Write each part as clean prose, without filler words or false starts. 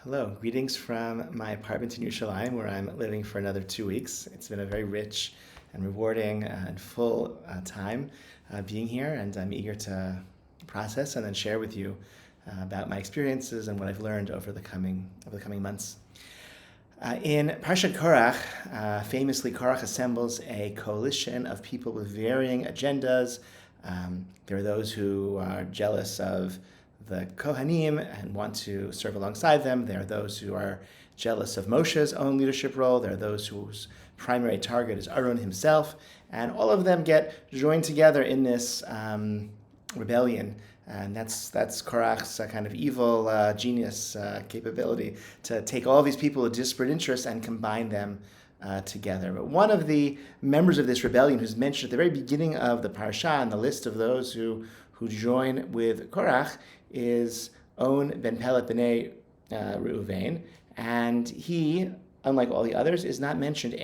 Hello, greetings from my apartment in Yerushalayim, where I'm living for another 2 weeks. It's been a very rich and rewarding and full time being here, and I'm eager to process and then share with you about my experiences and what I've learned over the coming months. In Parashat Korach, famously, Korach assembles a coalition of people with varying agendas. There are those who are jealous of the Kohanim and want to serve alongside them. There are those who are jealous of Moshe's own leadership role. There are those whose primary target is Aaron himself. And all of them get joined together in this rebellion. And that's Korach's kind of evil genius capability to take all these people with disparate interests and combine them together. But one of the members of this rebellion who's mentioned at the very beginning of the Parashat, and the list of those who join with Korach, is On ben Pelet b'nei Reuven, and he, unlike all the others, is not mentioned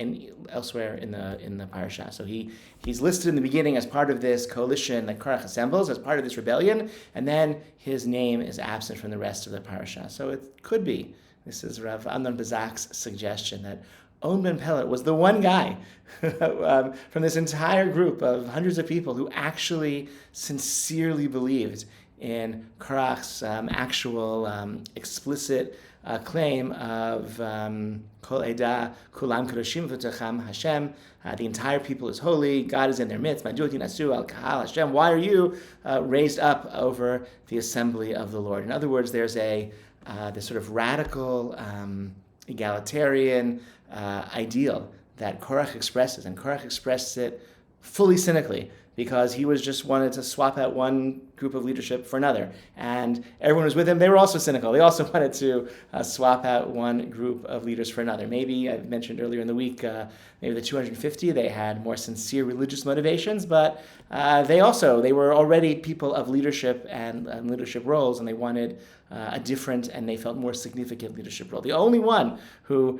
elsewhere in the Parashat. So he's listed in the beginning as part of this coalition that Korach assembles, as part of this rebellion, and then his name is absent from the rest of the Parashat. So it could be, this is Rav Amnon Bazak's suggestion, that On ben Pelet was the one guy from this entire group of hundreds of people who actually sincerely believed in Korach's actual explicit claim of Kol Eda Kulam Kadoshim V'Tocham Hashem. The entire people is holy. God is in their midst. Madut Yinasu Al Kahal Hashem. Why are you raised up over the assembly of the Lord? In other words, there's this sort of radical egalitarian ideal that Korach expresses, and Korach expresses it fully cynically, because he was just wanted to swap out one group of leadership for another. And everyone was with him. They were also cynical. They also wanted to swap out one group of leaders for another. Maybe, I mentioned earlier in the week, maybe the 250, they had more sincere religious motivations, but they were already people of leadership and leadership roles, and they wanted a different and they felt more significant leadership role. The only one who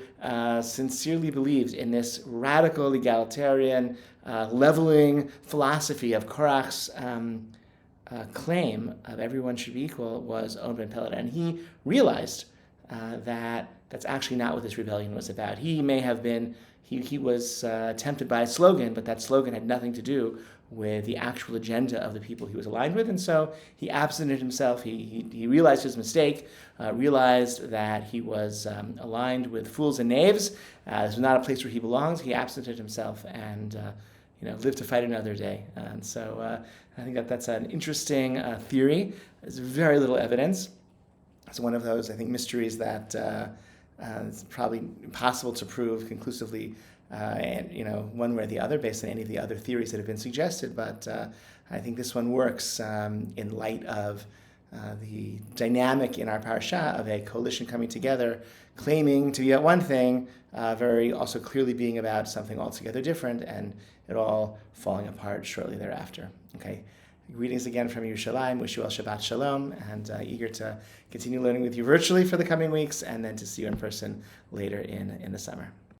sincerely believed in this radical egalitarian leveling philosophy of Korach's claim of everyone should be equal was On ben Pelet, and he realized that that's actually not what this rebellion was about. He may have been, he was tempted by a slogan, but that slogan had nothing to do with the actual agenda of the people he was aligned with, and so he absented himself. He realized his mistake, realized that he was aligned with fools and knaves. This was not a place where he belongs. He absented himself and lived to fight another day. And so I think that's an interesting theory. There's very little evidence. It's one of those, I think, mysteries that it's probably impossible to prove conclusively, one way or the other, based on any of the other theories that have been suggested. But I think this one works in light of the dynamic in our parasha of a coalition coming together, claiming to be about one thing, very also clearly being about something altogether different, and it all falling apart shortly thereafter. Okay. Greetings again from Yerushalayim. Wish you all Shabbat Shalom, and eager to continue learning with you virtually for the coming weeks, and then to see you in person later in the summer.